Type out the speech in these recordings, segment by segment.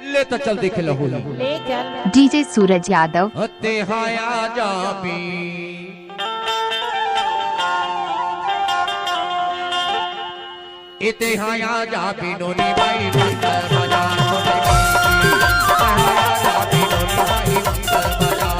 ले तो चल देखे लहू ले चल। डीजे सूरज यादव। तेहाया जाबी इतेहाया जाबी नोनी बाई बंदर बाजार तेहाया जाबी नोनी बाई बंदर बाजार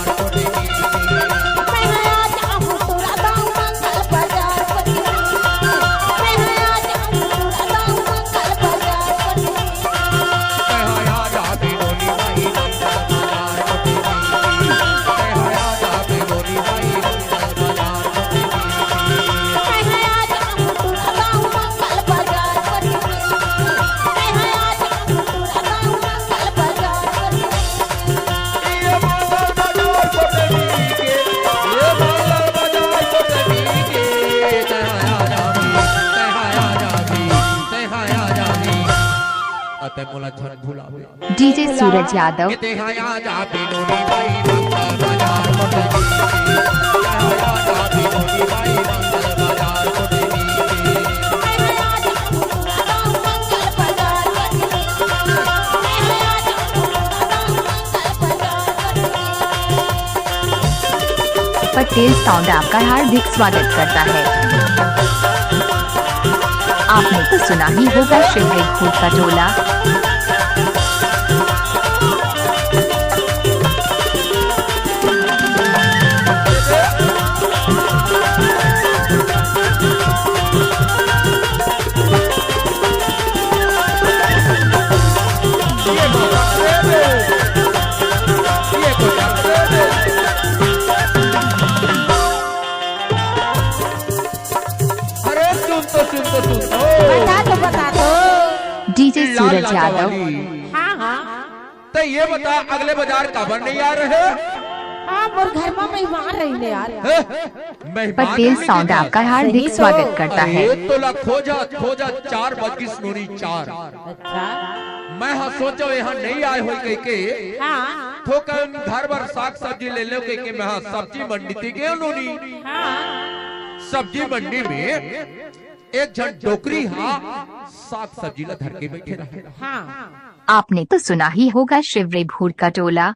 डीजे सूरज यादव। पटेल साउंड आपका हार्दिक स्वागत करता है। आपने तो सुना ही होगा शिवरे घूट का टोला। बता दो। डीजे सूरज यादव। हाँ हाँ। तो ये बता अगले बाजार काबर नहीं आ रहे? हाँ मोर घर में मेहमान रही यार। पटेल साउंड आपका हार्दिक स्वागत करता है। तो ला खोजा खोजा 4 बत्तीस नूरी 4। अच्छा। मैं हाँ सोचो यहाँ नहीं आए हो कह के हाँ। थोकन घर भर साग सब्जी ले लो कह के मैं हाँ सब्जी मंडी थी गए नूनी। हाँ। सब्जी मंडी में एक जन टोकरी हाँ साग सब्जी ला धर के बैठे रहे। हाँ। आपने तो सुना ही होगा शिवरे भूट का टोला।